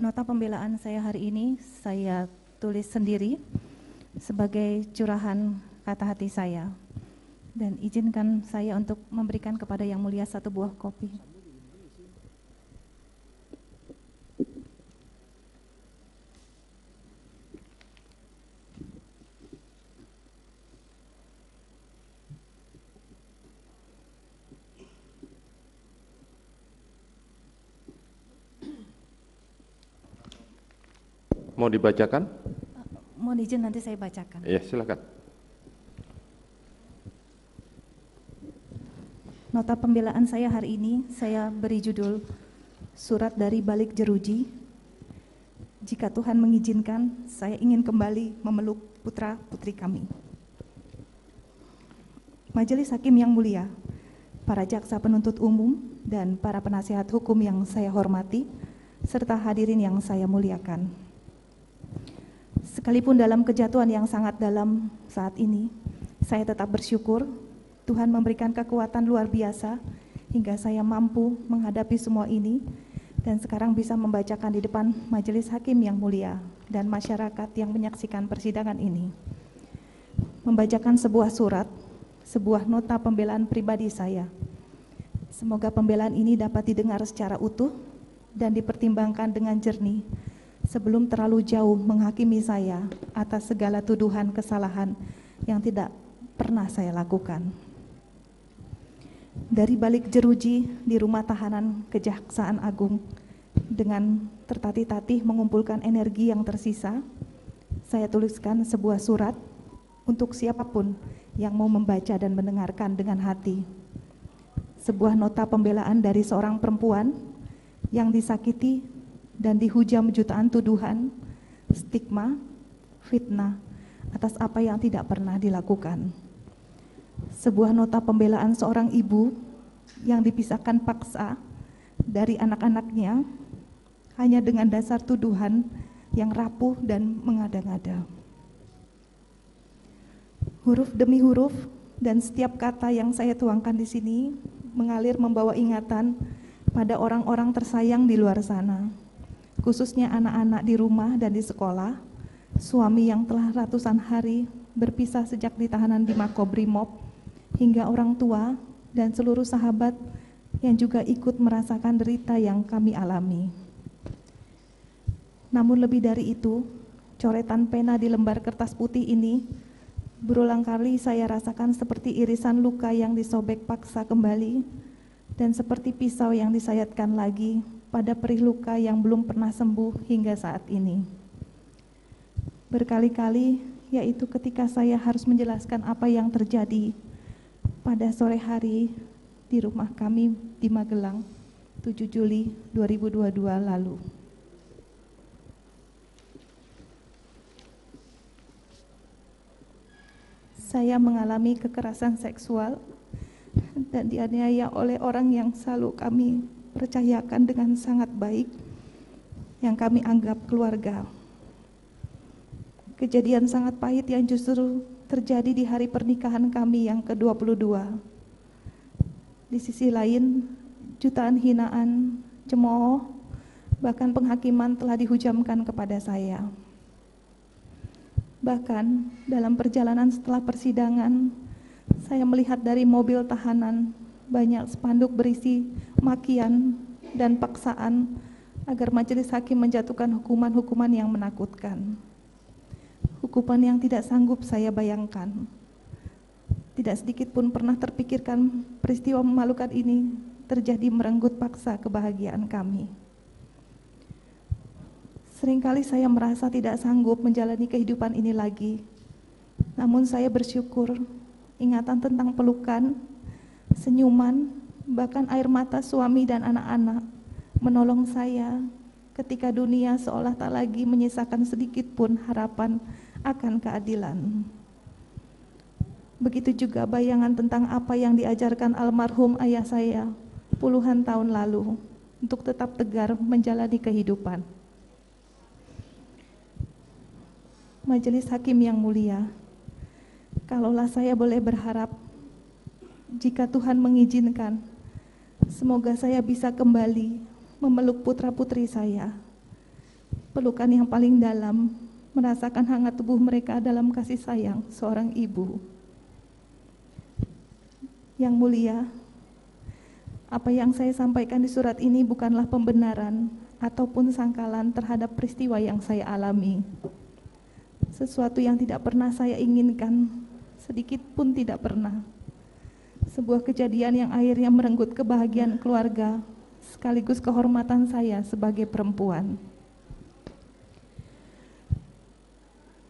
Nota pembelaan saya hari ini saya tulis sendiri sebagai curahan kata hati saya. Dan izinkan saya untuk memberikan kepada Yang Mulia satu buah kopi. Mau dibacakan? Mohon izin nanti saya bacakan. Ya, silakan. Nota pembelaan saya hari ini saya beri judul Surat dari Balik Jeruji. Jika Tuhan mengizinkan, saya ingin kembali memeluk putra-putri kami. Majelis Hakim yang mulia, para jaksa penuntut umum dan para penasihat hukum yang saya hormati, serta hadirin yang saya muliakan. Sekalipun dalam kejatuhan yang sangat dalam saat ini, saya tetap bersyukur Tuhan memberikan kekuatan luar biasa hingga saya mampu menghadapi semua ini dan sekarang bisa membacakan di depan majelis hakim yang mulia dan masyarakat yang menyaksikan persidangan ini. Membacakan sebuah surat, sebuah nota pembelaan pribadi saya. Semoga pembelaan ini dapat didengar secara utuh dan dipertimbangkan dengan jernih sebelum terlalu jauh menghakimi saya atas segala tuduhan kesalahan yang tidak pernah saya lakukan. Dari balik jeruji di rumah tahanan Kejaksaan Agung, dengan tertatih-tatih mengumpulkan energi yang tersisa, saya tuliskan sebuah surat untuk siapapun yang mau membaca dan mendengarkan dengan hati. Sebuah nota pembelaan dari seorang perempuan yang disakiti dan dihujam jutaan tuduhan, stigma, fitnah atas apa yang tidak pernah dilakukan. Sebuah nota pembelaan seorang ibu yang dipisahkan paksa dari anak-anaknya hanya dengan dasar tuduhan yang rapuh dan mengada-ngada. Huruf demi huruf dan setiap kata yang saya tuangkan di sini mengalir membawa ingatan pada orang-orang tersayang di luar sana, khususnya anak-anak di rumah dan di sekolah, suami yang telah ratusan hari berpisah sejak ditahanan di Makobrimob, hingga orang tua dan seluruh sahabat yang juga ikut merasakan derita yang kami alami. Namun lebih dari itu, coretan pena di lembar kertas putih ini berulang kali saya rasakan seperti irisan luka yang disobek paksa kembali dan seperti pisau yang disayatkan lagi pada perih luka yang belum pernah sembuh hingga saat ini. Berkali-kali, yaitu ketika saya harus menjelaskan apa yang terjadi pada sore hari di rumah kami di Magelang, 7 Juli 2022 lalu. Saya mengalami kekerasan seksual dan dianiaya oleh orang yang selalu kami percayakan dengan sangat baik, yang kami anggap keluarga. Kejadian sangat pahit yang justru terjadi di hari pernikahan kami yang ke-22. Di sisi lain, jutaan hinaan, cemooh, bahkan penghakiman telah dihujamkan kepada saya. Bahkan dalam perjalanan setelah persidangan, saya melihat dari mobil tahanan banyak spanduk berisi makian dan paksaan agar majelis hakim menjatuhkan hukuman-hukuman yang menakutkan. Hukuman yang tidak sanggup saya bayangkan. Tidak sedikit pun pernah terpikirkan peristiwa memalukan ini terjadi merenggut paksa kebahagiaan kami. Seringkali saya merasa tidak sanggup menjalani kehidupan ini lagi. Namun saya bersyukur ingatan tentang pelukan, senyuman, bahkan air mata suami dan anak-anak menolong saya ketika dunia seolah tak lagi menyisakan sedikit pun harapan akan keadilan. Begitu juga bayangan tentang apa yang diajarkan almarhum ayah saya puluhan tahun lalu untuk tetap tegar menjalani kehidupan. Majelis hakim yang mulia, kalaulah saya boleh berharap, jika Tuhan mengizinkan, semoga saya bisa kembali memeluk putra-putri saya, pelukan yang paling dalam, merasakan hangat tubuh mereka dalam kasih sayang seorang ibu. Yang mulia, apa yang saya sampaikan di surat ini bukanlah pembenaran ataupun sangkalan terhadap peristiwa yang saya alami. Sesuatu yang tidak pernah saya inginkan, sedikit pun tidak pernah. Sebuah kejadian yang akhirnya merenggut kebahagiaan keluarga, sekaligus kehormatan saya sebagai perempuan.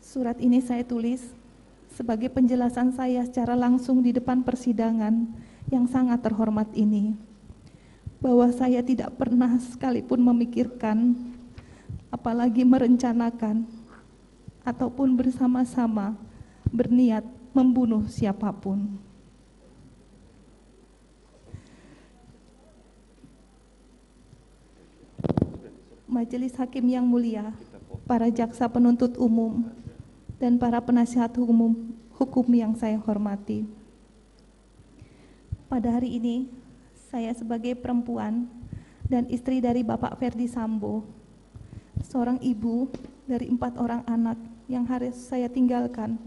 Surat ini saya tulis sebagai penjelasan saya secara langsung di depan persidangan yang sangat terhormat ini, bahwa saya tidak pernah sekalipun memikirkan, apalagi merencanakan, ataupun bersama-sama berniat membunuh siapapun. Majelis Hakim yang mulia, para jaksa penuntut umum, dan para penasihat hukum yang saya hormati. Pada hari ini, saya sebagai perempuan dan istri dari Bapak Ferdi Sambo, seorang ibu dari 4 orang anak yang harus saya tinggalkan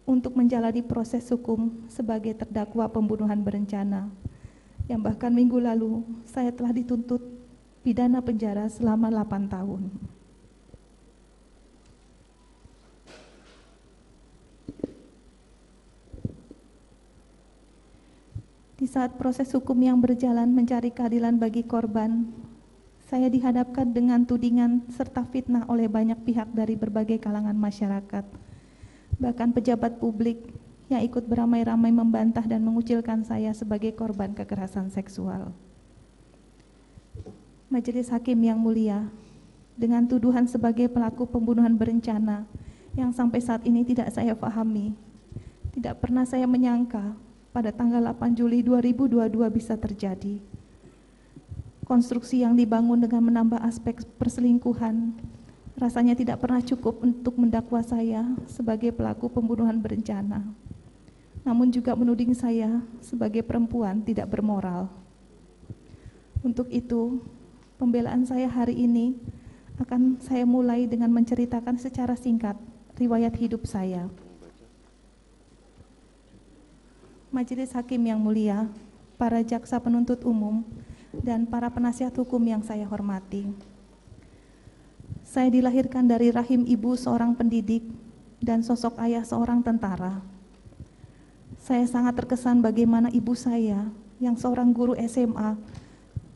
untuk menjalani proses hukum sebagai terdakwa pembunuhan berencana, yang bahkan minggu lalu saya telah dituntut pidana penjara selama 8 tahun. Di saat proses hukum yang berjalan mencari keadilan bagi korban, saya dihadapkan dengan tudingan serta fitnah oleh banyak pihak dari berbagai kalangan masyarakat. Bahkan pejabat publik yang ikut beramai-ramai membantah dan mengucilkan saya sebagai korban kekerasan seksual. Majelis Hakim yang mulia, dengan tuduhan sebagai pelaku pembunuhan berencana yang sampai saat ini tidak saya pahami, tidak pernah saya menyangka pada tanggal 8 Juli 2022 bisa terjadi. Konstruksi yang dibangun dengan menambah aspek perselingkuhan rasanya tidak pernah cukup untuk mendakwa saya sebagai pelaku pembunuhan berencana, namun juga menuding saya sebagai perempuan tidak bermoral. Untuk itu, pembelaan saya hari ini akan saya mulai dengan menceritakan secara singkat riwayat hidup saya. Majelis Hakim yang mulia, para jaksa penuntut umum, dan para penasihat hukum yang saya hormati. Saya dilahirkan dari rahim ibu seorang pendidik dan sosok ayah seorang tentara. Saya sangat terkesan bagaimana ibu saya yang seorang guru SMA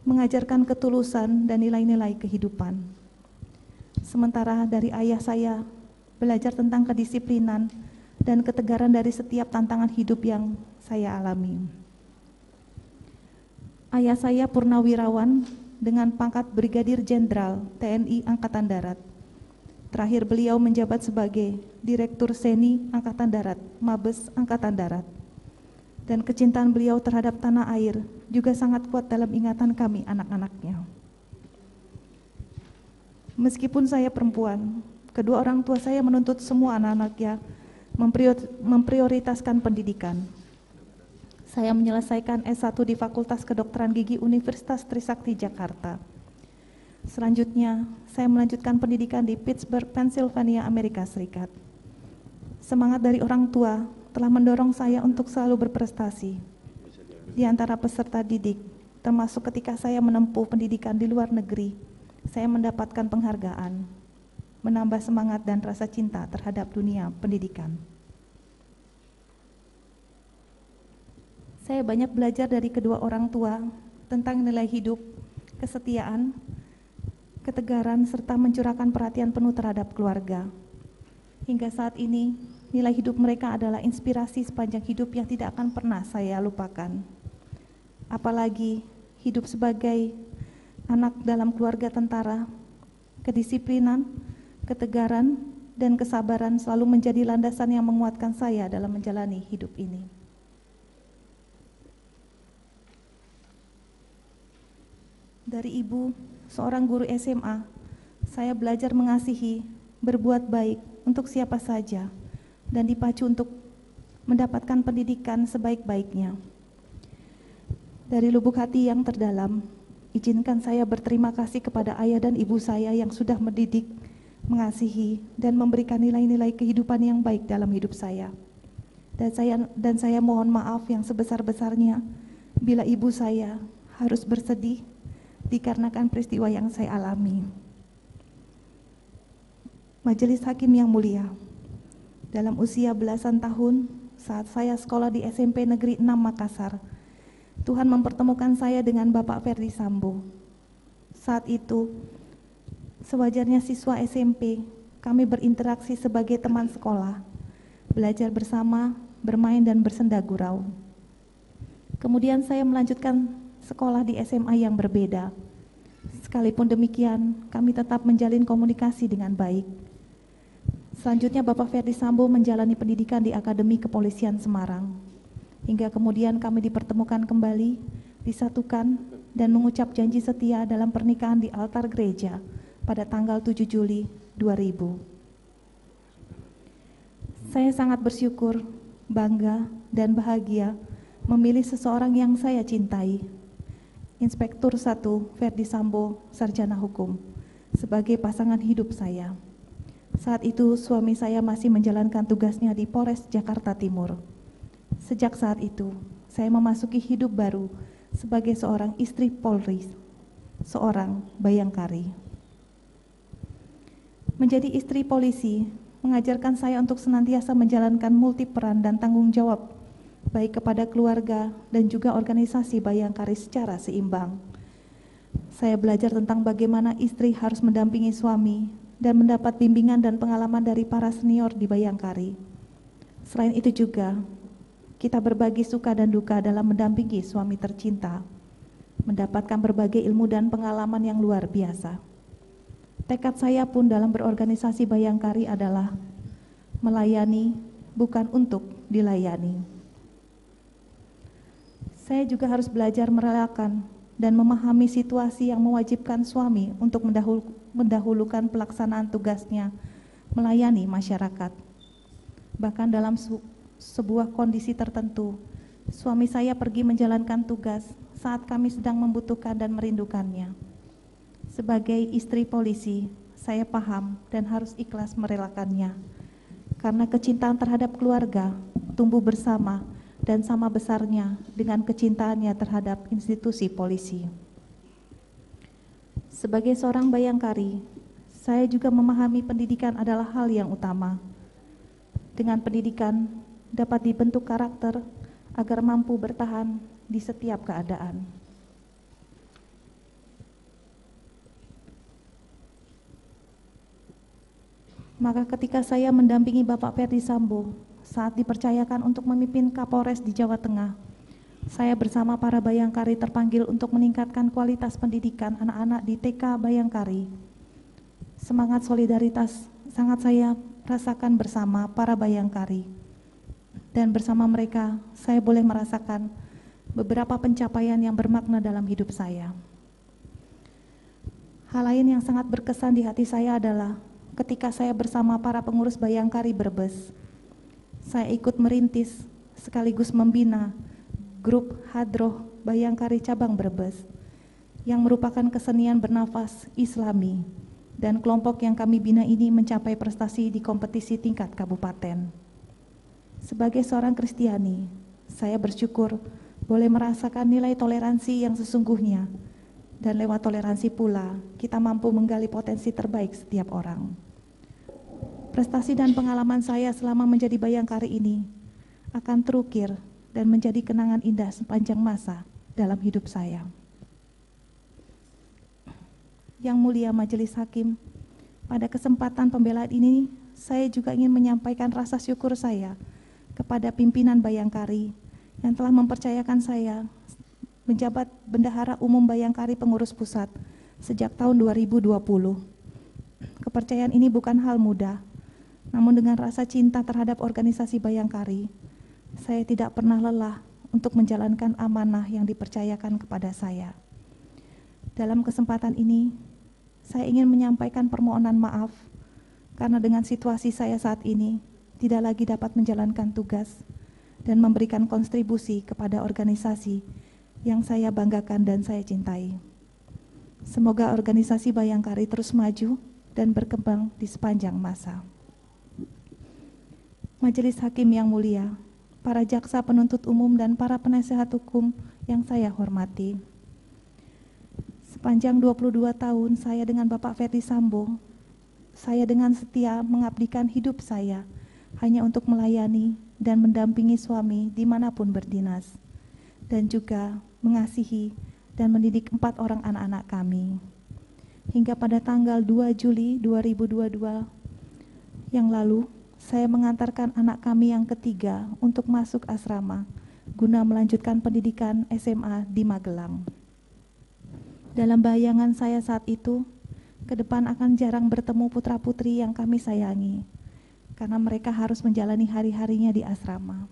mengajarkan ketulusan dan nilai-nilai kehidupan. Sementara dari ayah saya belajar tentang kedisiplinan dan ketegaran dari setiap tantangan hidup yang saya alami. Ayah saya purnawirawan dengan pangkat Brigadir Jenderal TNI Angkatan Darat. Terakhir beliau menjabat sebagai Direktur Seni Angkatan Darat, Mabes Angkatan Darat. Dan kecintaan beliau terhadap tanah air juga sangat kuat dalam ingatan kami anak-anaknya. Meskipun saya perempuan, kedua orang tua saya menuntut semua anak-anaknya memprioritaskan pendidikan. Saya menyelesaikan S1 di Fakultas Kedokteran Gigi Universitas Trisakti Jakarta. Selanjutnya, saya melanjutkan pendidikan di Pittsburgh, Pennsylvania, Amerika Serikat. Semangat dari orang tua telah mendorong saya untuk selalu berprestasi di antara peserta didik, termasuk ketika saya menempuh pendidikan di luar negeri. Saya mendapatkan penghargaan, menambah semangat dan rasa cinta terhadap dunia pendidikan. Saya banyak belajar dari kedua orang tua tentang nilai hidup, kesetiaan, ketegaran, serta mencurahkan perhatian penuh terhadap keluarga. Hingga saat ini, nilai hidup mereka adalah inspirasi sepanjang hidup yang tidak akan pernah saya lupakan. Apalagi hidup sebagai anak dalam keluarga tentara, kedisiplinan, ketegaran, dan kesabaran selalu menjadi landasan yang menguatkan saya dalam menjalani hidup ini. Dari ibu, seorang guru SMA, saya belajar mengasihi, berbuat baik untuk siapa saja, dan dipacu untuk mendapatkan pendidikan sebaik-baiknya. Dari lubuk hati yang terdalam, izinkan saya berterima kasih kepada ayah dan ibu saya yang sudah mendidik mengasihi, dan memberikan nilai-nilai kehidupan yang baik dalam hidup saya. Dan saya mohon maaf yang sebesar-besarnya bila ibu saya harus bersedih dikarenakan peristiwa yang saya alami. Majelis Hakim yang mulia, dalam usia belasan tahun saat saya sekolah di SMP Negeri 6 Makassar, Tuhan mempertemukan saya dengan Bapak Ferdi Sambo. Saat itu, sewajarnya siswa SMP, kami berinteraksi sebagai teman sekolah, belajar bersama, bermain dan bersenda gurau. Kemudian saya melanjutkan sekolah di SMA yang berbeda. Sekalipun demikian, kami tetap menjalin komunikasi dengan baik. Selanjutnya Bapak Ferdi Sambo menjalani pendidikan di Akademi Kepolisian Semarang. Hingga kemudian kami dipertemukan kembali, disatukan, dan mengucap janji setia dalam pernikahan di altar gereja pada tanggal 7 Juli 2000. Saya sangat bersyukur, bangga, dan bahagia memilih seseorang yang saya cintai, Inspektur 1 Ferdi Sambo, Sarjana Hukum, sebagai pasangan hidup saya. Saat itu suami saya masih menjalankan tugasnya di Polres Jakarta Timur. Sejak saat itu, saya memasuki hidup baru sebagai seorang istri Polri, seorang bayangkari. Menjadi istri polisi mengajarkan saya untuk senantiasa menjalankan multi peran dan tanggung jawab, baik kepada keluarga dan juga organisasi bayangkari secara seimbang. Saya belajar tentang bagaimana istri harus mendampingi suami dan mendapat bimbingan dan pengalaman dari para senior di bayangkari. Selain itu juga, kita berbagi suka dan duka dalam mendampingi suami tercinta, mendapatkan berbagai ilmu dan pengalaman yang luar biasa. Tekad saya pun dalam berorganisasi bayangkari adalah melayani, bukan untuk dilayani. Saya juga harus belajar merelakan dan memahami situasi yang mewajibkan suami untuk mendahulukan pelaksanaan tugasnya melayani masyarakat. Bahkan dalam sebuah kondisi tertentu, suami saya pergi menjalankan tugas saat kami sedang membutuhkan dan merindukannya. Sebagai istri polisi, saya paham dan harus ikhlas merelakannya, karena kecintaan terhadap keluarga tumbuh bersama dan sama besarnya dengan kecintaannya terhadap institusi polisi. Sebagai seorang bayangkari, saya juga memahami pendidikan adalah hal yang utama. Dengan pendidikan dapat dibentuk karakter agar mampu bertahan di setiap keadaan. Maka ketika saya mendampingi Bapak Ferdi Sambo saat dipercayakan untuk memimpin Kapolres di Jawa Tengah, saya bersama para bayangkari terpanggil untuk meningkatkan kualitas pendidikan anak-anak di TK Bayangkari. Semangat solidaritas sangat saya rasakan bersama para bayangkari. Dan bersama mereka, saya boleh merasakan beberapa pencapaian yang bermakna dalam hidup saya. Hal lain yang sangat berkesan di hati saya adalah ketika saya bersama para pengurus Bayangkari Brebes, saya ikut merintis sekaligus membina grup Hadroh Bayangkari Cabang Brebes yang merupakan kesenian bernafas Islami, dan kelompok yang kami bina ini mencapai prestasi di kompetisi tingkat kabupaten. Sebagai seorang Kristiani, saya bersyukur boleh merasakan nilai toleransi yang sesungguhnya, dan lewat toleransi pula kita mampu menggali potensi terbaik setiap orang. Prestasi dan pengalaman saya selama menjadi bayangkari ini akan terukir dan menjadi kenangan indah sepanjang masa dalam hidup saya. Yang mulia Majelis Hakim, pada kesempatan pembelaan ini saya juga ingin menyampaikan rasa syukur saya kepada pimpinan Bayangkari yang telah mempercayakan saya menjabat Bendahara Umum Bayangkari Pengurus Pusat sejak tahun 2020. Kepercayaan ini bukan hal mudah, namun dengan rasa cinta terhadap organisasi Bayangkari, saya tidak pernah lelah untuk menjalankan amanah yang dipercayakan kepada saya. Dalam kesempatan ini, saya ingin menyampaikan permohonan maaf karena dengan situasi saya saat ini tidak lagi dapat menjalankan tugas dan memberikan kontribusi kepada organisasi yang saya banggakan dan saya cintai. Semoga organisasi Bayangkari terus maju dan berkembang di sepanjang masa. Majelis Hakim yang mulia, para jaksa penuntut umum dan para penasehat hukum yang saya hormati. Sepanjang 22 tahun saya dengan Bapak Ferdy Sambo, saya dengan setia mengabdikan hidup saya hanya untuk melayani dan mendampingi suami dimanapun berdinas, dan juga mengasihi dan mendidik 4 orang anak-anak kami. Hingga pada tanggal 2 Juli 2022 yang lalu, saya mengantarkan anak kami yang ketiga untuk masuk asrama guna melanjutkan pendidikan SMA di Magelang. Dalam bayangan saya saat itu, ke depan akan jarang bertemu putra-putri yang kami sayangi, karena mereka harus menjalani hari-harinya di asrama.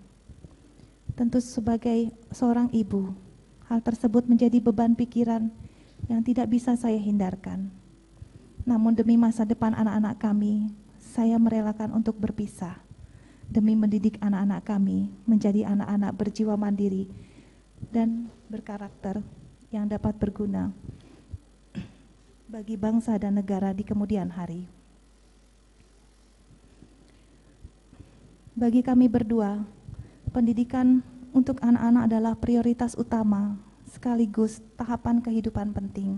Tentu sebagai seorang ibu, hal tersebut menjadi beban pikiran yang tidak bisa saya hindarkan. Namun demi masa depan anak-anak kami, saya merelakan untuk berpisah demi mendidik anak-anak kami menjadi anak-anak berjiwa mandiri dan berkarakter yang dapat berguna bagi bangsa dan negara di kemudian hari. Bagi kami berdua, pendidikan untuk anak-anak adalah prioritas utama sekaligus tahapan kehidupan penting.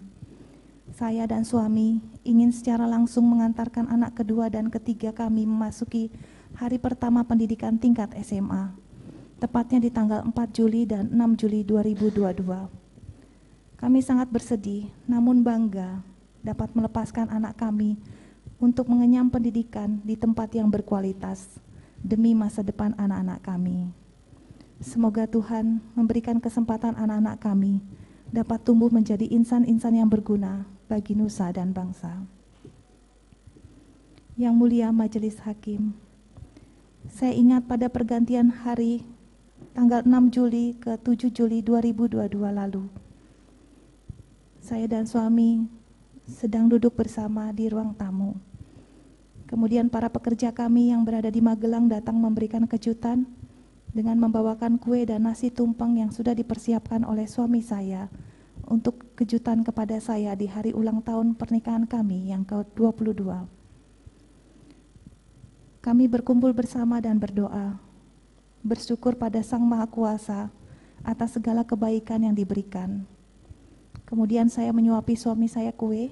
Saya dan suami ingin secara langsung mengantarkan anak kedua dan ketiga kami memasuki hari pertama pendidikan tingkat SMA, tepatnya di tanggal 4 Juli dan 6 Juli 2022. Kami sangat bersedih, namun bangga dapat melepaskan anak kami untuk mengenyam pendidikan di tempat yang berkualitas demi masa depan anak-anak kami. Semoga Tuhan memberikan kesempatan anak-anak kami dapat tumbuh menjadi insan-insan yang berguna bagi nusa dan bangsa. Yang mulia Majelis Hakim, saya ingat pada pergantian hari tanggal 6 Juli ke 7 Juli 2022 lalu, saya dan suami sedang duduk bersama di ruang tamu. Kemudian para pekerja kami yang berada di Magelang datang memberikan kejutan dengan membawakan kue dan nasi tumpeng yang sudah dipersiapkan oleh suami saya untuk kejutan kepada saya di hari ulang tahun pernikahan kami yang ke-22. Kami berkumpul bersama dan berdoa, bersyukur pada Sang Maha Kuasa atas segala kebaikan yang diberikan. Kemudian saya menyuapi suami saya kue,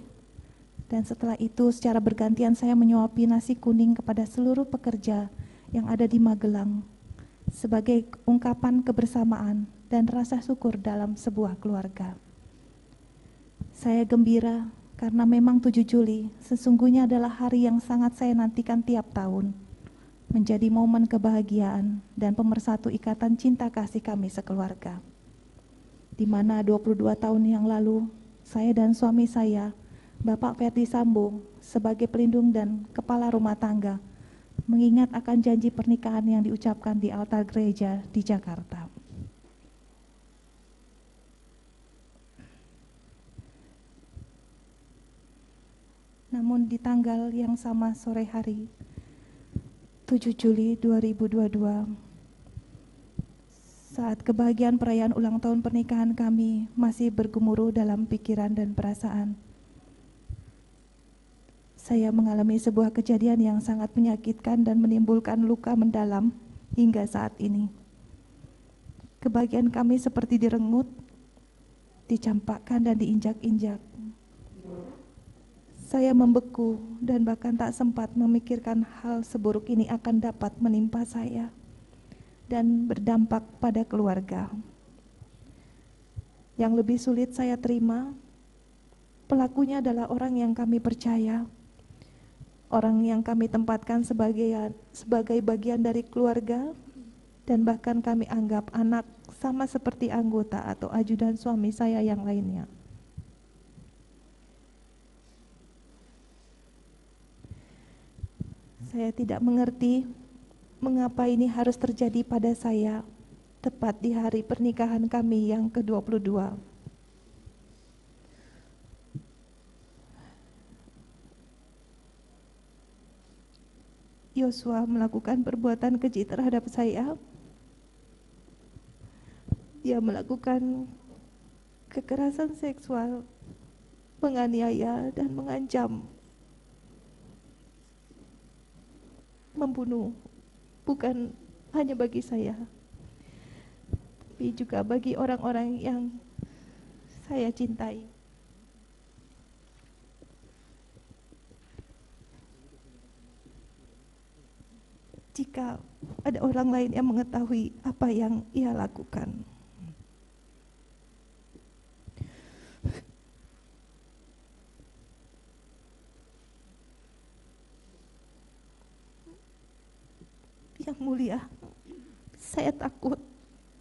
dan setelah itu secara bergantian saya menyuapi nasi kuning kepada seluruh pekerja yang ada di Magelang sebagai ungkapan kebersamaan dan rasa syukur dalam sebuah keluarga. Saya gembira karena memang 7 Juli sesungguhnya adalah hari yang sangat saya nantikan tiap tahun, menjadi momen kebahagiaan dan pemersatu ikatan cinta kasih kami sekeluarga. Di mana 22 tahun yang lalu, saya dan suami saya, Bapak Ferdy Sambo, sebagai pelindung dan kepala rumah tangga, mengingat akan janji pernikahan yang diucapkan di altar gereja di Jakarta. Namun di tanggal yang sama sore hari, 7 Juli 2022, saat kebahagiaan perayaan ulang tahun pernikahan kami masih bergemuruh dalam pikiran dan perasaan, saya mengalami sebuah kejadian yang sangat menyakitkan dan menimbulkan luka mendalam hingga saat ini. Kebahagiaan kami seperti direnggut, dicampakkan dan diinjak-injak. Saya membeku dan bahkan tak sempat memikirkan hal seburuk ini akan dapat menimpa saya dan berdampak pada keluarga. Yang lebih sulit saya terima, pelakunya adalah orang yang kami percaya, orang yang kami tempatkan sebagai bagian dari keluarga, dan bahkan kami anggap anak sama seperti anggota atau ajudan suami saya yang lainnya. Saya tidak mengerti mengapa ini harus terjadi pada saya tepat di hari pernikahan kami yang ke-22. Yosua melakukan perbuatan keji terhadap saya. Dia melakukan kekerasan seksual, menganiaya dan mengancam membunuh, bukan hanya bagi saya, tapi juga bagi orang-orang yang saya cintai. Jika ada orang lain yang mengetahui apa yang ia lakukan. Yang mulia, saya takut,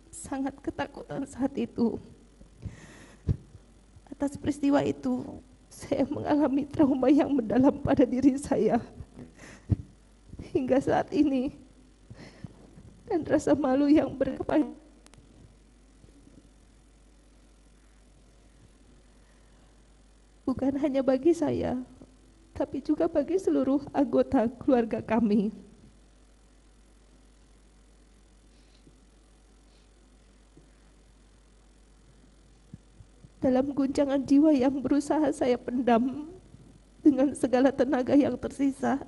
sangat ketakutan saat itu. Atas peristiwa itu, saya mengalami trauma yang mendalam pada diri saya hingga saat ini, dan rasa malu yang berkepanjangan. Bukan hanya bagi saya, tapi juga bagi seluruh anggota keluarga kami. Dalam guncangan jiwa yang berusaha saya pendam dengan segala tenaga yang tersisa,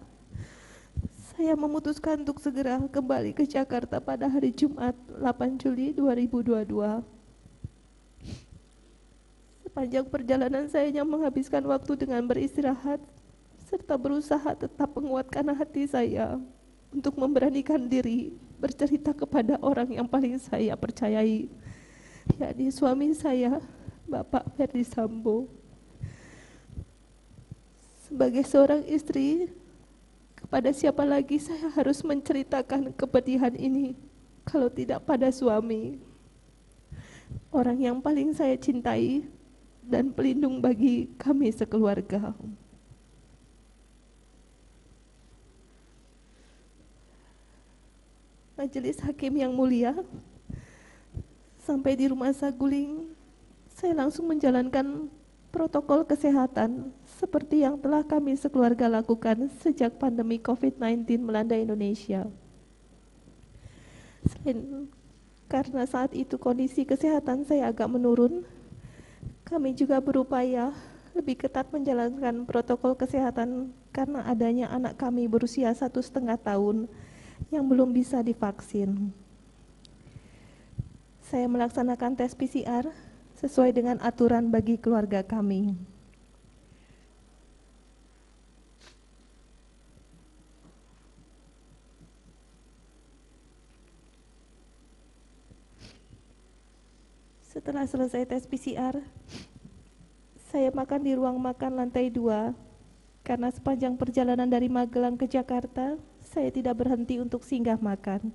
saya memutuskan untuk segera kembali ke Jakarta pada hari Jumat 8 Juli 2022. Sepanjang perjalanan saya hanya menghabiskan waktu dengan beristirahat serta berusaha tetap menguatkan hati saya untuk memberanikan diri bercerita kepada orang yang paling saya percayai, yakni suami saya, Bapak Ferdy Sambo. Sebagai seorang istri, kepada siapa lagi saya harus menceritakan kepedihan ini kalau tidak pada suami, orang yang paling saya cintai dan pelindung bagi kami sekeluarga. Majelis Hakim yang mulia, sampai di Rumah Saguling, saya langsung menjalankan protokol kesehatan seperti yang telah kami sekeluarga lakukan sejak pandemi COVID-19 melanda Indonesia. Selain karena saat itu kondisi kesehatan saya agak menurun, kami juga berupaya lebih ketat menjalankan protokol kesehatan karena adanya anak kami berusia 1,5 tahun yang belum bisa divaksin. Saya melaksanakan tes PCR sesuai dengan aturan bagi keluarga kami. Setelah selesai tes PCR, saya makan di ruang makan lantai 2 karena sepanjang perjalanan dari Magelang ke Jakarta, saya tidak berhenti untuk singgah makan.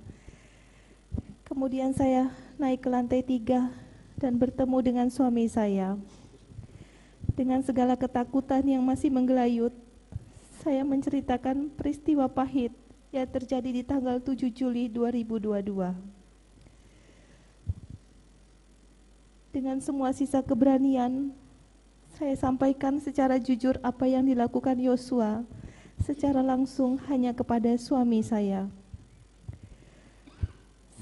Kemudian saya naik ke lantai 3 dan bertemu dengan suami saya. Dengan segala ketakutan yang masih menggelayut, saya menceritakan peristiwa pahit yang terjadi di tanggal 7 Juli 2022. Dengan semua sisa keberanian, saya sampaikan secara jujur apa yang dilakukan Yosua secara langsung hanya kepada suami saya.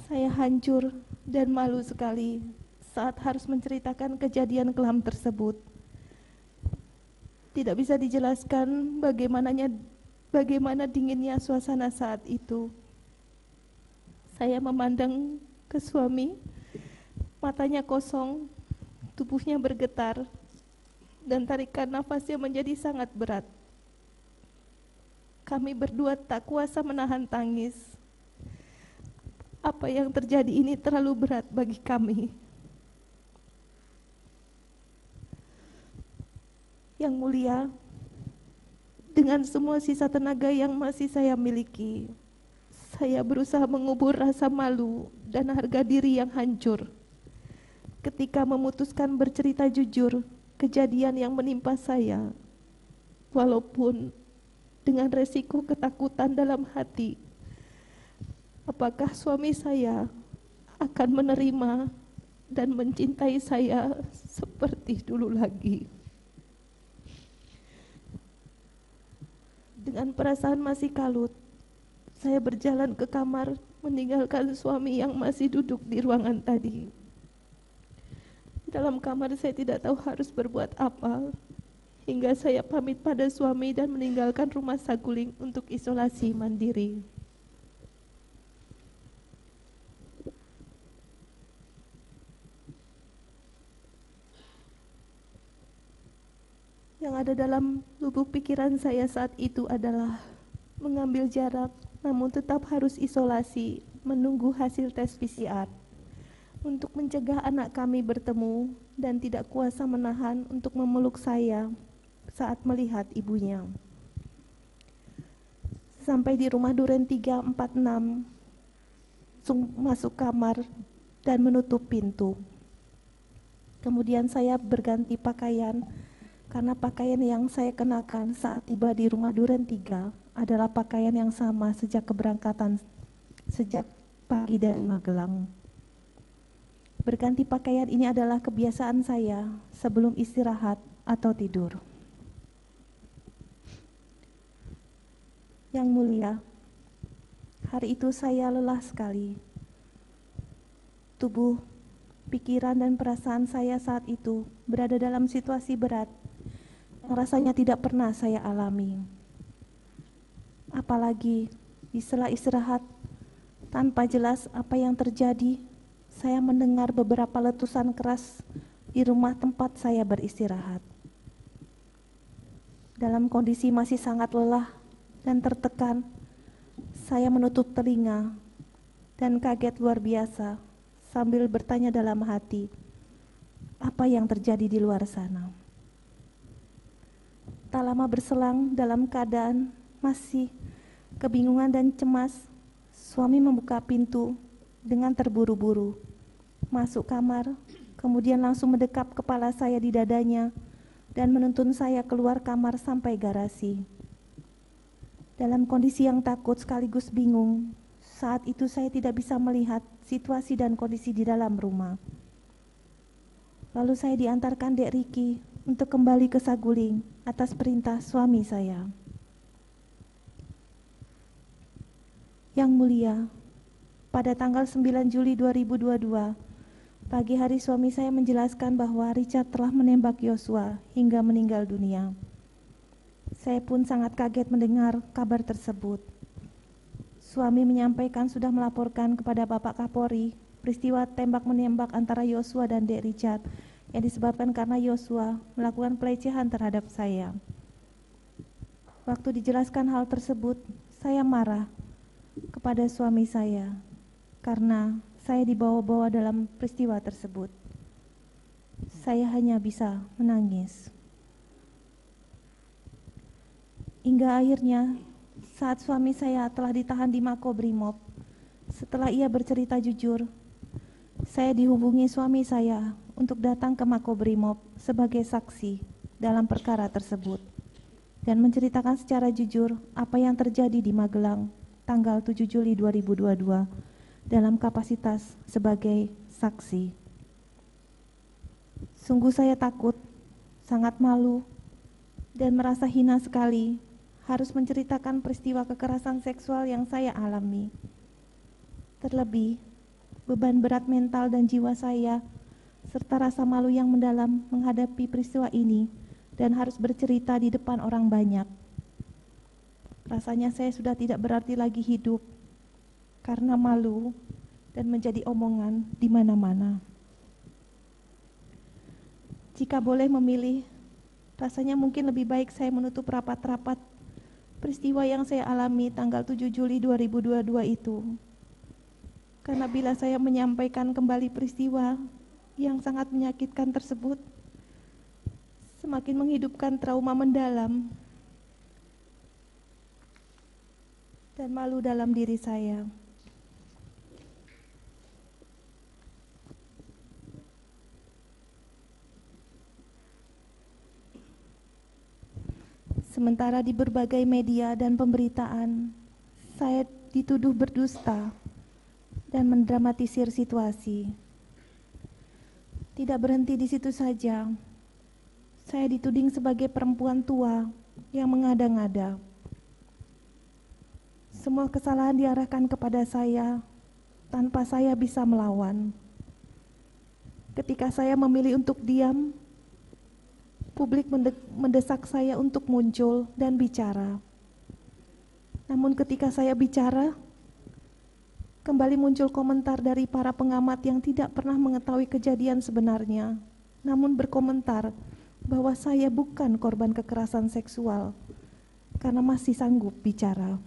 Saya hancur dan malu sekali saat harus menceritakan kejadian kelam tersebut. Tidak bisa dijelaskan bagaimana dinginnya suasana saat itu. Saya memandang ke suami, matanya kosong, tubuhnya bergetar, dan tarikan nafasnya menjadi sangat berat. Kami berdua tak kuasa menahan tangis. Apa yang terjadi ini terlalu berat bagi kami. Yang mulia, dengan semua sisa tenaga yang masih saya miliki, saya berusaha mengubur rasa malu dan harga diri yang hancur ketika memutuskan bercerita jujur kejadian yang menimpa saya, walaupun dengan resiko ketakutan dalam hati, apakah suami saya akan menerima dan mencintai saya seperti dulu lagi. Dengan perasaan masih kalut, saya berjalan ke kamar meninggalkan suami yang masih duduk di ruangan tadi. Dalam kamar saya tidak tahu harus berbuat apa, hingga saya pamit pada suami dan meninggalkan Rumah Saguling untuk isolasi mandiri. Yang ada dalam lubuk pikiran saya saat itu adalah mengambil jarak, namun tetap harus isolasi, menunggu hasil tes PCR untuk mencegah anak kami bertemu dan tidak kuasa menahan untuk memeluk saya saat melihat ibunya. Sampai di rumah Duren 346, masuk kamar dan menutup pintu. Kemudian saya berganti pakaian karena pakaian yang saya kenakan saat tiba di rumah Duren 3 adalah pakaian yang sama sejak keberangkatan sejak pagi dari Magelang. Berganti pakaian ini adalah kebiasaan saya sebelum istirahat atau tidur. Yang mulia, hari itu saya lelah sekali. Tubuh, pikiran dan perasaan saya saat itu berada dalam situasi berat yang rasanya tidak pernah saya alami. Apalagi di sela istirahat, tanpa jelas apa yang terjadi, saya mendengar beberapa letusan keras di rumah tempat saya beristirahat. Dalam kondisi masih sangat lelah dan tertekan, saya menutup telinga dan kaget luar biasa sambil bertanya dalam hati, apa yang terjadi di luar sana? Tak lama berselang dalam keadaan masih kebingungan dan cemas, suami membuka pintu dengan terburu-buru, masuk kamar, kemudian langsung mendekap kepala saya di dadanya dan menuntun saya keluar kamar sampai garasi. Dalam kondisi yang takut sekaligus bingung, saat itu saya tidak bisa melihat situasi dan kondisi di dalam rumah. Lalu saya diantarkan Dek Riki untuk kembali ke Saguling atas perintah suami saya. Yang mulia, pada tanggal 9 Juli 2022, pagi hari suami saya menjelaskan bahwa Richard telah menembak Yosua hingga meninggal dunia. Saya pun sangat kaget mendengar kabar tersebut. Suami menyampaikan sudah melaporkan kepada Bapak Kapolri peristiwa tembak menembak antara Yosua dan Dek Richard yang disebabkan karena Yosua melakukan pelecehan terhadap saya. Waktu dijelaskan hal tersebut, saya marah kepada suami saya karena saya dibawa-bawa dalam peristiwa tersebut. Saya hanya bisa menangis. Hingga akhirnya saat suami saya telah ditahan di Makobrimob, setelah ia bercerita jujur, saya dihubungi suami saya untuk datang ke Makobrimob sebagai saksi dalam perkara tersebut dan menceritakan secara jujur apa yang terjadi di Magelang tanggal 7 Juli 2022 dalam kapasitas sebagai saksi. Sungguh saya takut, sangat malu, dan merasa hina sekali harus menceritakan peristiwa kekerasan seksual yang saya alami. Terlebih, beban berat mental dan jiwa saya, serta rasa malu yang mendalam menghadapi peristiwa ini dan harus bercerita di depan orang banyak. Rasanya saya sudah tidak berarti lagi hidup karena malu dan menjadi omongan di mana-mana. Jika boleh memilih, rasanya mungkin lebih baik saya menutup rapat-rapat peristiwa yang saya alami tanggal 7 Juli 2022 itu. Karena bila saya menyampaikan kembali peristiwa yang sangat menyakitkan tersebut, semakin menghidupkan trauma mendalam dan malu dalam diri saya. Sementara di berbagai media dan pemberitaan, saya dituduh berdusta dan mendramatisir situasi. Tidak berhenti di situ saja, saya dituding sebagai perempuan tua yang mengada-ngada. Semua kesalahan diarahkan kepada saya tanpa saya bisa melawan. Ketika saya memilih untuk diam, publik mendesak saya untuk muncul dan bicara. Namun ketika saya bicara, kembali muncul komentar dari para pengamat yang tidak pernah mengetahui kejadian sebenarnya, namun berkomentar bahwa saya bukan korban kekerasan seksual karena masih sanggup bicara.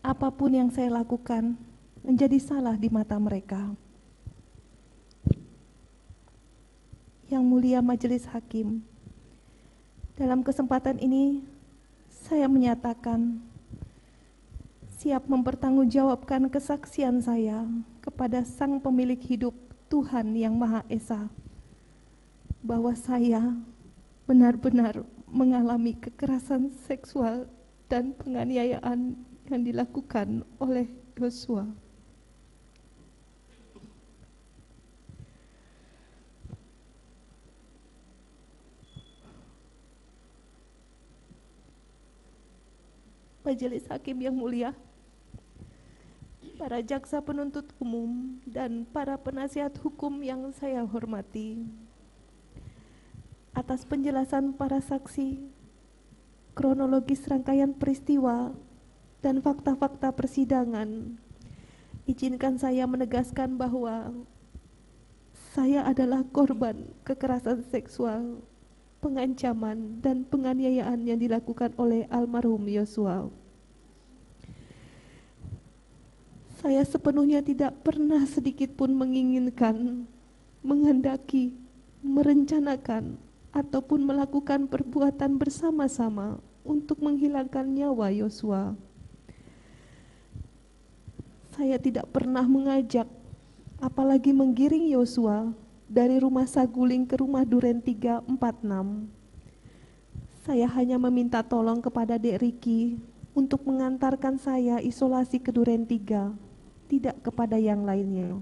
Apapun yang saya lakukan menjadi salah di mata mereka. Yang mulia Majelis Hakim, dalam kesempatan ini saya menyatakan siap mempertanggungjawabkan kesaksian saya kepada Sang Pemilik Hidup Tuhan yang Maha Esa, bahwa saya benar-benar mengalami kekerasan seksual dan penganiayaan yang dilakukan oleh Yosua. Majelis Hakim yang mulia, para jaksa penuntut umum dan para penasihat hukum yang saya hormati, atas penjelasan para saksi, kronologis rangkaian peristiwa, dan fakta-fakta persidangan, izinkan saya menegaskan bahwa saya adalah korban kekerasan seksual, pengancaman, dan penganiayaan yang dilakukan oleh almarhum Yosua. Saya sepenuhnya tidak pernah sedikit pun menginginkan, menghendaki, merencanakan, ataupun melakukan perbuatan bersama-sama untuk menghilangkan nyawa Yosua. Saya tidak pernah mengajak, apalagi menggiring Yosua dari rumah Saguling ke rumah Duren 346. Saya hanya meminta tolong kepada Dek Riki untuk mengantarkan saya isolasi ke Duren 3, tidak kepada yang lainnya.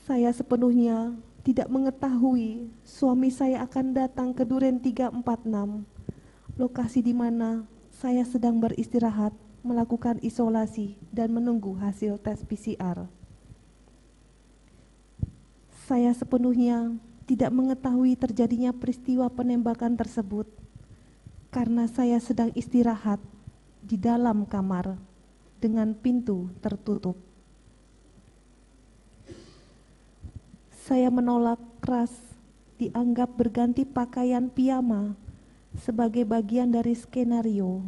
Saya sepenuhnya tidak mengetahui suami saya akan datang ke Duren 346, lokasi di mana saya sedang beristirahat, melakukan isolasi dan menunggu hasil tes PCR. Saya sepenuhnya tidak mengetahui terjadinya peristiwa penembakan tersebut karena saya sedang istirahat di dalam kamar dengan pintu tertutup. Saya menolak keras dianggap berganti pakaian piyama sebagai bagian dari skenario.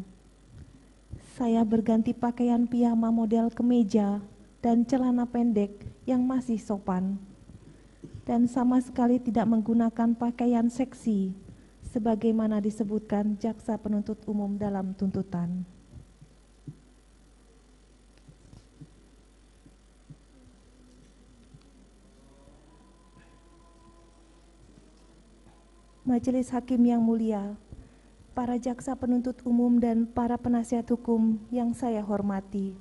Saya berganti pakaian piyama model kemeja dan celana pendek yang masih sopan, dan sama sekali tidak menggunakan pakaian seksi sebagaimana disebutkan jaksa penuntut umum dalam tuntutan. Majelis Hakim yang mulia, para jaksa penuntut umum dan para penasihat hukum yang saya hormati,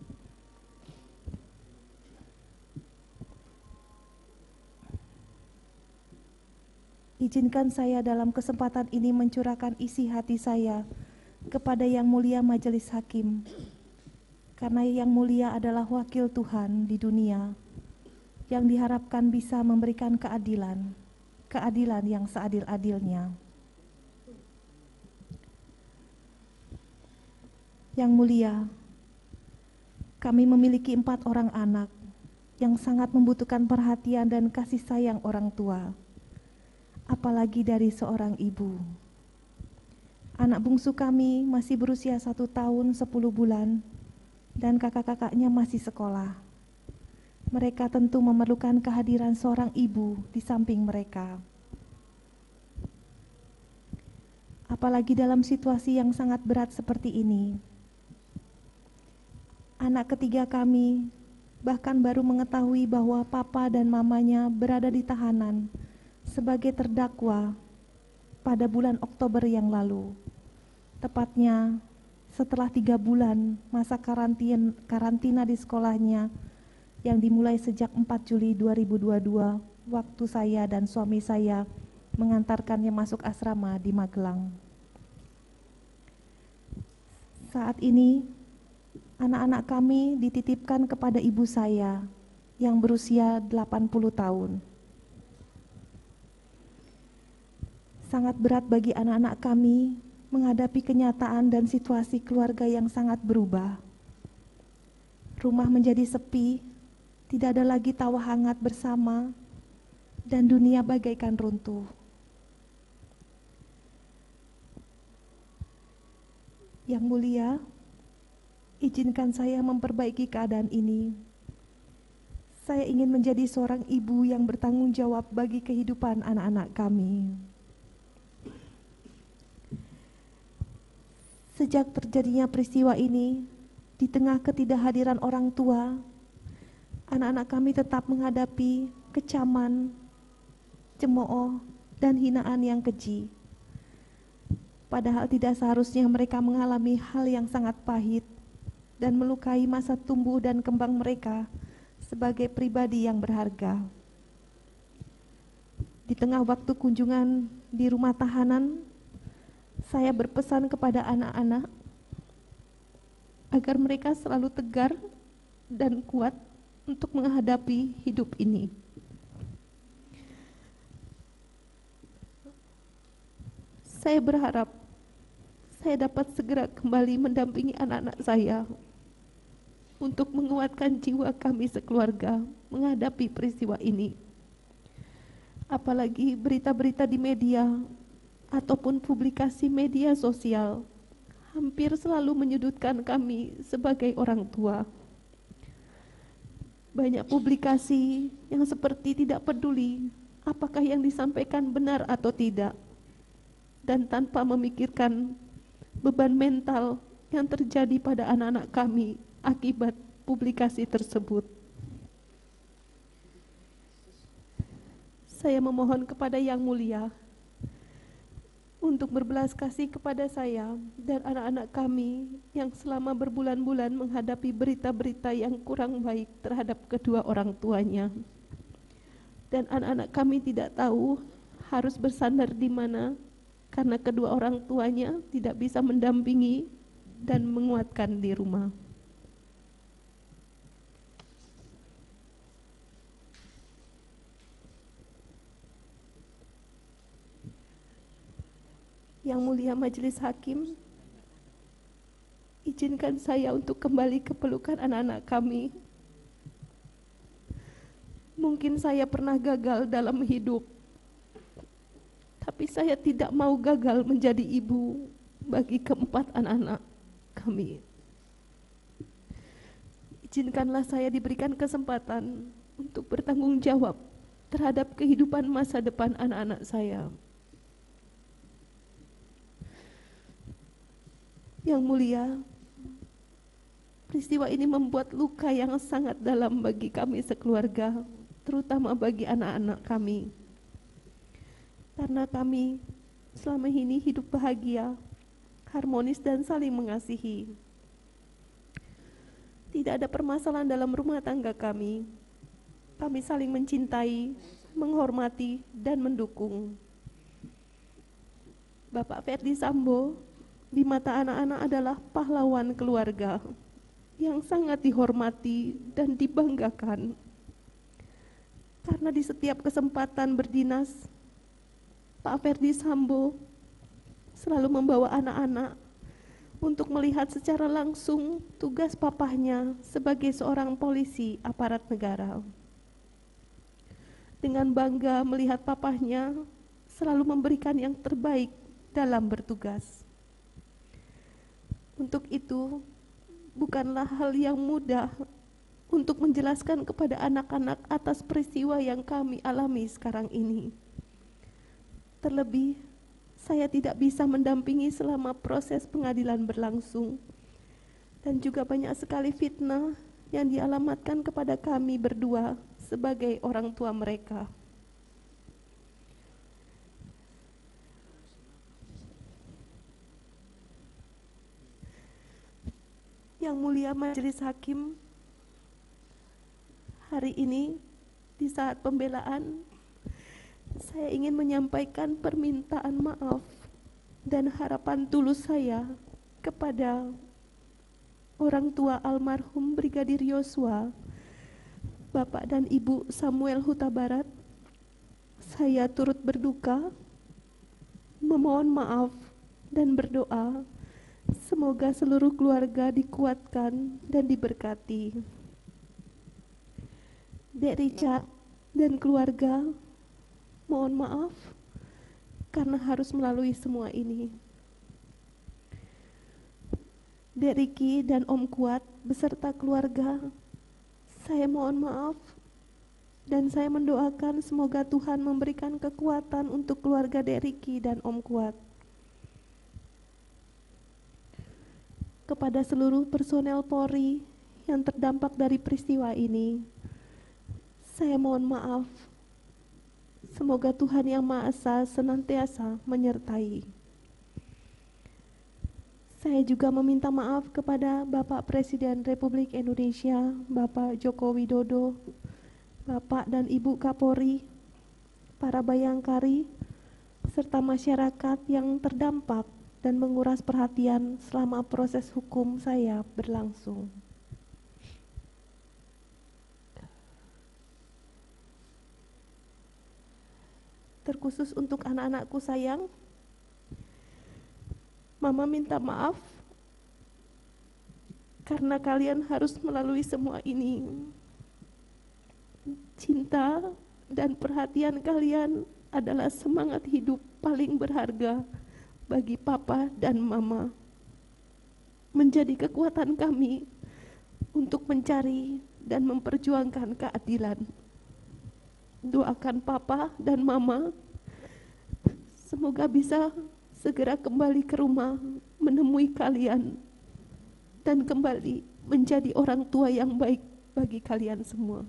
izinkan saya dalam kesempatan ini mencurahkan isi hati saya kepada Yang Mulia Majelis Hakim, karena Yang Mulia adalah wakil Tuhan di dunia yang diharapkan bisa memberikan keadilan yang seadil-adilnya. Yang Mulia, kami memiliki 4 orang anak yang sangat membutuhkan perhatian dan kasih sayang orang tua, apalagi dari seorang ibu. Anak bungsu kami masih berusia 1 tahun 10 bulan dan kakak-kakaknya masih sekolah. Mereka tentu memerlukan kehadiran seorang ibu di samping mereka. Apalagi dalam situasi yang sangat berat seperti ini. Anak ketiga kami bahkan baru mengetahui bahwa papa dan mamanya berada di tahanan sebagai terdakwa pada bulan Oktober yang lalu. Tepatnya setelah 3 bulan masa karantina di sekolahnya yang dimulai sejak 4 Juli 2022, waktu saya dan suami saya mengantarkannya masuk asrama di Magelang. Saat ini, anak-anak kami dititipkan kepada ibu saya yang berusia 80 tahun. Sangat berat bagi anak-anak kami menghadapi kenyataan dan situasi keluarga yang sangat berubah. Rumah menjadi sepi, tidak ada lagi tawa hangat bersama, dan dunia bagaikan runtuh. Yang mulia, izinkan saya memperbaiki keadaan ini. Saya ingin menjadi seorang ibu yang bertanggung jawab bagi kehidupan anak-anak kami. Sejak terjadinya peristiwa ini, di tengah ketidakhadiran orang tua, anak-anak kami tetap menghadapi kecaman, cemooh, dan hinaan yang keji. Padahal tidak seharusnya mereka mengalami hal yang sangat pahit dan melukai masa tumbuh dan kembang mereka sebagai pribadi yang berharga. Di tengah waktu kunjungan di rumah tahanan, saya berpesan kepada anak-anak agar mereka selalu tegar dan kuat untuk menghadapi hidup ini. Saya berharap saya dapat segera kembali mendampingi anak-anak saya untuk menguatkan jiwa kami sekeluarga menghadapi peristiwa ini. Apalagi berita-berita di media ataupun publikasi media sosial hampir selalu menyudutkan kami sebagai orang tua. Banyak publikasi yang seperti tidak peduli apakah yang disampaikan benar atau tidak, dan tanpa memikirkan beban mental yang terjadi pada anak-anak kami akibat publikasi tersebut. Saya memohon kepada Yang Mulia untuk berbelas kasih kepada saya dan anak-anak kami yang selama berbulan-bulan menghadapi berita-berita yang kurang baik terhadap kedua orang tuanya. Dan anak-anak kami tidak tahu harus bersandar di mana karena kedua orang tuanya tidak bisa mendampingi dan menguatkan di rumah. Yang Mulia Majelis Hakim, izinkan saya untuk kembali ke pelukan anak-anak kami. Mungkin saya pernah gagal dalam hidup, tapi saya tidak mau gagal menjadi ibu bagi keempat anak-anak kami. Izinkanlah saya diberikan kesempatan untuk bertanggung jawab terhadap kehidupan masa depan anak-anak saya. Yang Mulia, peristiwa ini membuat luka yang sangat dalam bagi kami sekeluarga, terutama bagi anak-anak kami. Karena kami selama ini hidup bahagia, harmonis dan saling mengasihi. Tidak ada permasalahan dalam rumah tangga kami. Kami saling mencintai, menghormati, dan mendukung. Bapak Ferdi Sambo di mata anak-anak adalah pahlawan keluarga yang sangat dihormati dan dibanggakan. Karena di setiap kesempatan berdinas, Pak Ferdi Sambo selalu membawa anak-anak untuk melihat secara langsung tugas papahnya sebagai seorang polisi aparat negara. Dengan bangga melihat papahnya selalu memberikan yang terbaik dalam bertugas. Untuk itu, bukanlah hal yang mudah untuk menjelaskan kepada anak-anak atas peristiwa yang kami alami sekarang ini. Terlebih, saya tidak bisa mendampingi selama proses pengadilan berlangsung, dan juga banyak sekali fitnah yang dialamatkan kepada kami berdua sebagai orang tua mereka. Yang Mulia Majelis Hakim, hari ini di saat pembelaan, saya ingin menyampaikan permintaan maaf dan harapan tulus saya kepada orang tua almarhum Brigadir Yosua, Bapak dan Ibu Samuel Huta Barat. Saya turut berduka, memohon maaf dan berdoa semoga seluruh keluarga dikuatkan dan diberkati. Dek Richard dan keluarga, Mohon maaf karena harus melalui semua ini. Dek Riki dan Om Kuat beserta keluarga, saya mohon maaf dan saya mendoakan semoga Tuhan memberikan kekuatan untuk keluarga Dek Riki dan Om Kuat. Kepada seluruh personel Polri yang terdampak dari peristiwa ini, saya mohon maaf. Semoga Tuhan Yang Maha Esa senantiasa menyertai. Saya juga meminta maaf kepada Bapak Presiden Republik Indonesia, Bapak Joko Widodo, Bapak dan Ibu Kapolri, para bayangkari, serta masyarakat yang terdampak dan menguras perhatian selama proses hukum saya berlangsung. Terkhusus untuk anak-anakku sayang, Mama minta maaf karena kalian harus melalui semua ini. Cinta dan perhatian kalian adalah semangat hidup paling berharga bagi Papa dan Mama. Menjadi kekuatan kami untuk mencari dan memperjuangkan keadilan. Doakan Papa dan Mama semoga bisa segera kembali ke rumah menemui kalian dan kembali menjadi orang tua yang baik bagi kalian semua.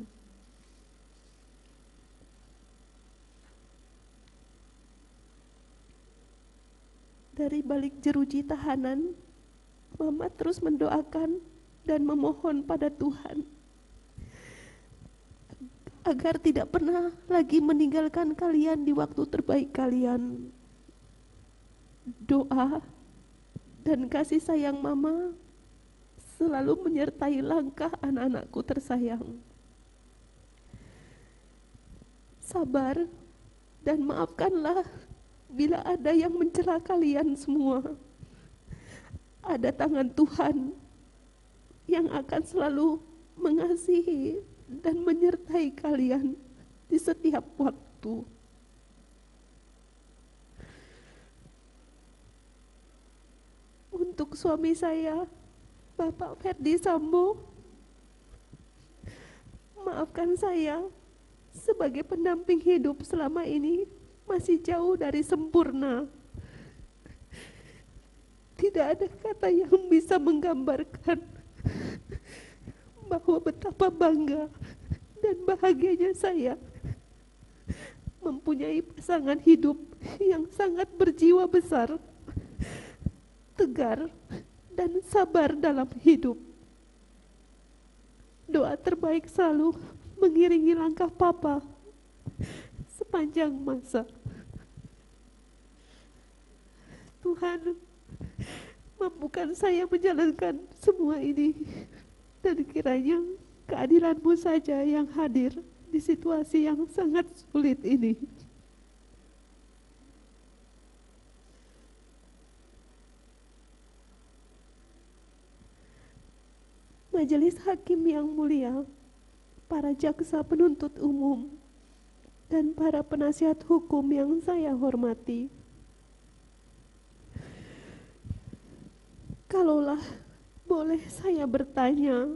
Dari balik jeruji tahanan, Mama terus mendoakan dan memohon pada Tuhan agar tidak pernah lagi meninggalkan kalian di waktu terbaik kalian. Doa dan kasih sayang Mama selalu menyertai langkah anak-anakku tersayang. Sabar dan maafkanlah bila ada yang mencela kalian semua. Ada tangan Tuhan yang akan selalu mengasihi dan menyertai kalian di setiap waktu. Untuk suami saya, Bapak Ferdi Sambo, maafkan saya sebagai pendamping hidup selama ini masih jauh dari sempurna. Tidak ada kata yang bisa menggambarkan bahwa betapa bangga dan bahagianya saya mempunyai pasangan hidup yang sangat berjiwa besar, tegar, dan sabar dalam hidup. Doa terbaik selalu mengiringi langkah Papa sepanjang masa. Tuhan, mampukan saya menjalankan semua ini, dan kiranya keadilan-Mu saja yang hadir di situasi yang sangat sulit ini. Majelis Hakim yang mulia, para jaksa penuntut umum, dan para penasihat hukum yang saya hormati. Kalaulah boleh saya bertanya,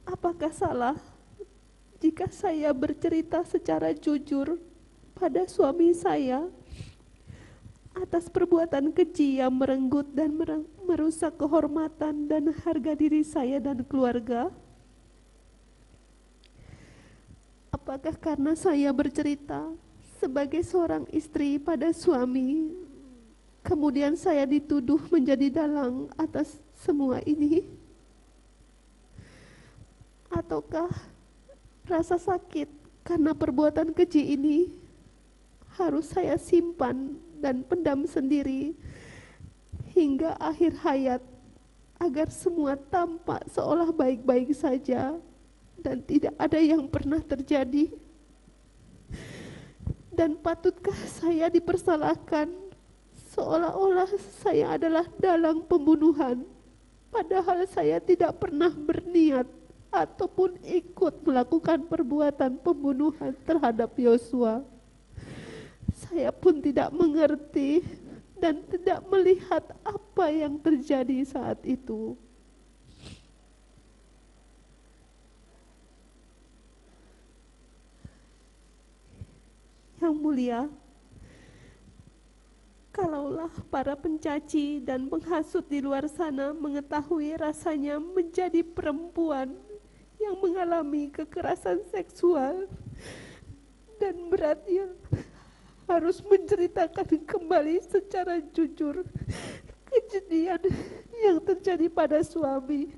apakah salah jika saya bercerita secara jujur pada suami saya atas perbuatan keji yang merenggut dan merusak kehormatan dan harga diri saya dan keluarga? Apakah karena saya bercerita sebagai seorang istri pada suami, kemudian saya dituduh menjadi dalang atas semua ini? Ataukah rasa sakit karena perbuatan keji ini harus saya simpan dan pendam sendiri hingga akhir hayat agar semua tampak seolah baik-baik saja dan tidak ada yang pernah terjadi? Dan patutkah saya dipersalahkan seolah-olah saya adalah dalang pembunuhan, padahal saya tidak pernah berniat ataupun ikut melakukan perbuatan pembunuhan terhadap Yosua. Saya pun tidak mengerti dan tidak melihat apa yang terjadi saat itu. Yang mulia, kalaulah para pencaci dan penghasut di luar sana mengetahui rasanya menjadi perempuan yang mengalami kekerasan seksual dan beratnya harus menceritakan kembali secara jujur kejadian yang terjadi pada suami.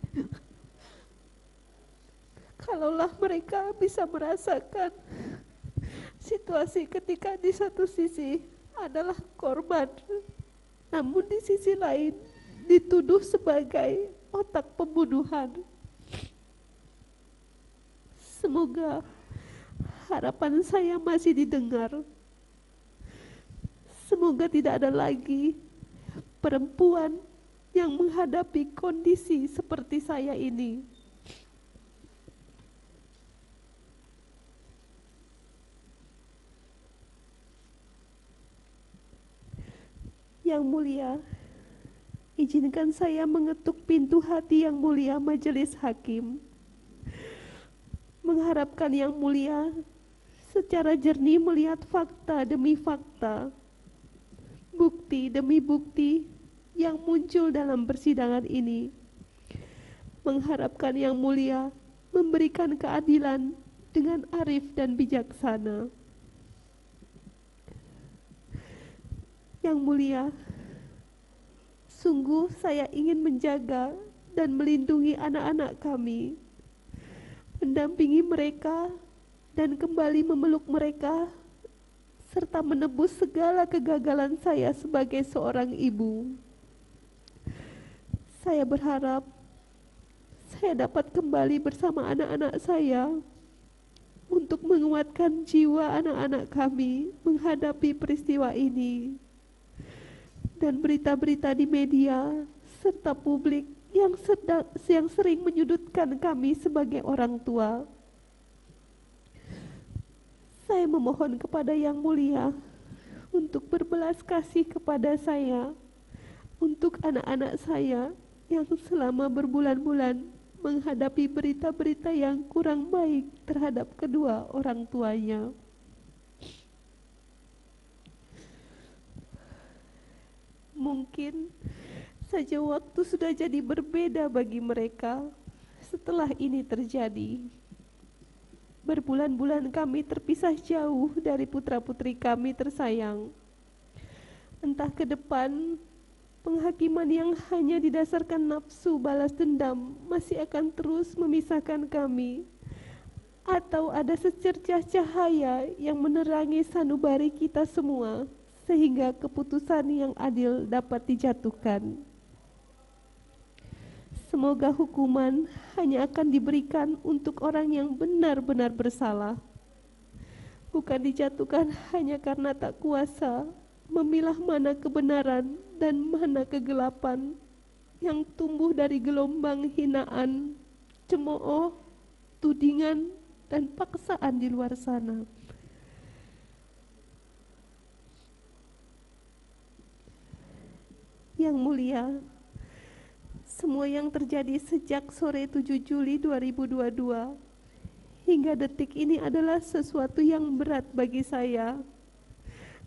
Kalaulah mereka bisa merasakan situasi ketika di satu sisi adalah korban, namun di sisi lain dituduh sebagai otak pembunuhan. Semoga harapan saya masih didengar. Semoga tidak ada lagi perempuan yang menghadapi kondisi seperti saya ini. Yang mulia, izinkan saya mengetuk pintu hati yang mulia majelis hakim, mengharapkan yang mulia secara jernih melihat fakta demi fakta, bukti demi bukti yang muncul dalam persidangan ini, mengharapkan yang mulia memberikan keadilan dengan arif dan bijaksana. Yang mulia, sungguh saya ingin menjaga dan melindungi anak-anak kami, mendampingi mereka dan kembali memeluk mereka, serta menebus segala kegagalan saya sebagai seorang ibu. Saya berharap saya dapat kembali bersama anak-anak saya untuk menguatkan jiwa anak-anak kami menghadapi peristiwa ini. Dan berita-berita di media serta publik yang sering menyudutkan kami sebagai orang tua. Saya memohon kepada Yang Mulia untuk berbelas kasih kepada saya, untuk anak-anak saya yang selama berbulan-bulan menghadapi berita-berita yang kurang baik terhadap kedua orang tuanya. Mungkin saja waktu sudah jadi berbeda bagi mereka setelah ini terjadi. Berbulan-bulan kami terpisah jauh dari putra-putri kami tersayang. Entah ke depan, penghakiman yang hanya didasarkan nafsu balas dendam masih akan terus memisahkan kami, atau ada secercah cahaya yang menerangi sanubari kita semua, sehingga keputusan yang adil dapat dijatuhkan. Semoga hukuman hanya akan diberikan untuk orang yang benar-benar bersalah, bukan dijatuhkan hanya karena tak kuasa memilah mana kebenaran dan mana kegelapan yang tumbuh dari gelombang hinaan, cemooh, tudingan, dan paksaan di luar sana. Yang mulia, semua yang terjadi sejak sore 7 Juli 2022 hingga detik ini adalah sesuatu yang berat bagi saya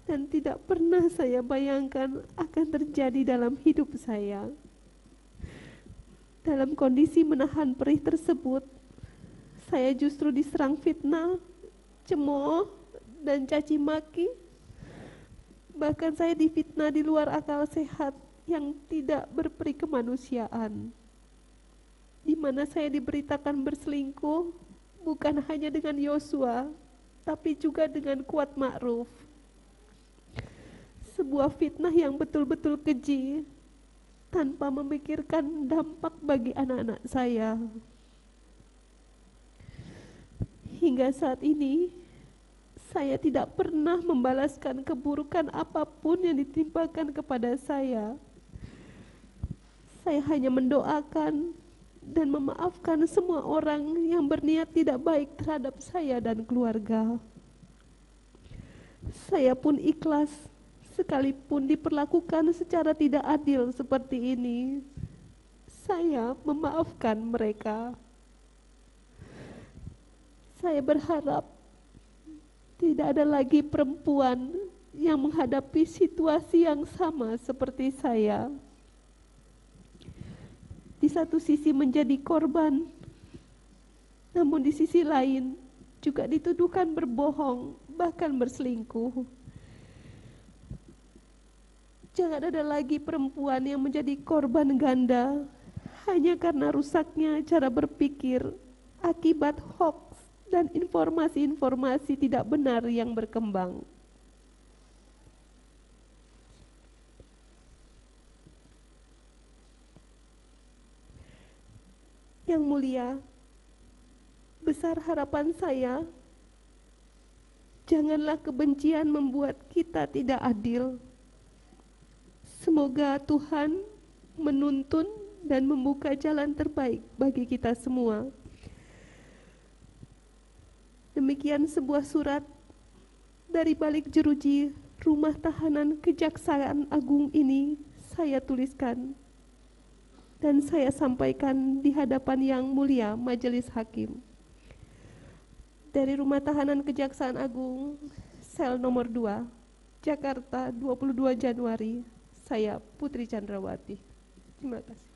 dan tidak pernah saya bayangkan akan terjadi dalam hidup saya. Dalam kondisi menahan perih tersebut, saya justru diserang fitnah, cemooh, dan caci maki. Bahkan saya difitnah di luar akal sehat yang tidak berperi kemanusiaan, di mana saya diberitakan berselingkuh bukan hanya dengan Yosua, tapi juga dengan Kuat Ma'ruf. Sebuah fitnah yang betul-betul keji, tanpa memikirkan dampak bagi anak-anak saya. Hingga saat ini, saya tidak pernah membalaskan keburukan apapun yang ditimpakan kepada saya. Saya hanya mendoakan dan memaafkan semua orang yang berniat tidak baik terhadap saya dan keluarga. Saya pun ikhlas sekalipun diperlakukan secara tidak adil seperti ini. Saya memaafkan mereka. Saya berharap tidak ada lagi perempuan yang menghadapi situasi yang sama seperti saya. Di satu sisi menjadi korban, namun di sisi lain juga dituduhkan berbohong, bahkan berselingkuh. Jangan ada lagi perempuan yang menjadi korban ganda hanya karena rusaknya cara berpikir akibat hoax dan informasi-informasi tidak benar yang berkembang. Yang mulia, besar harapan saya, janganlah kebencian membuat kita tidak adil. Semoga Tuhan menuntun dan membuka jalan terbaik bagi kita semua. Demikian sebuah surat dari balik jeruji rumah tahanan Kejaksaan Agung ini saya tuliskan dan saya sampaikan di hadapan yang mulia Majelis Hakim. Dari Rumah Tahanan Kejaksaan Agung, sel nomor 2, Jakarta, 22 Januari, saya Putri Chandrawati. Terima kasih.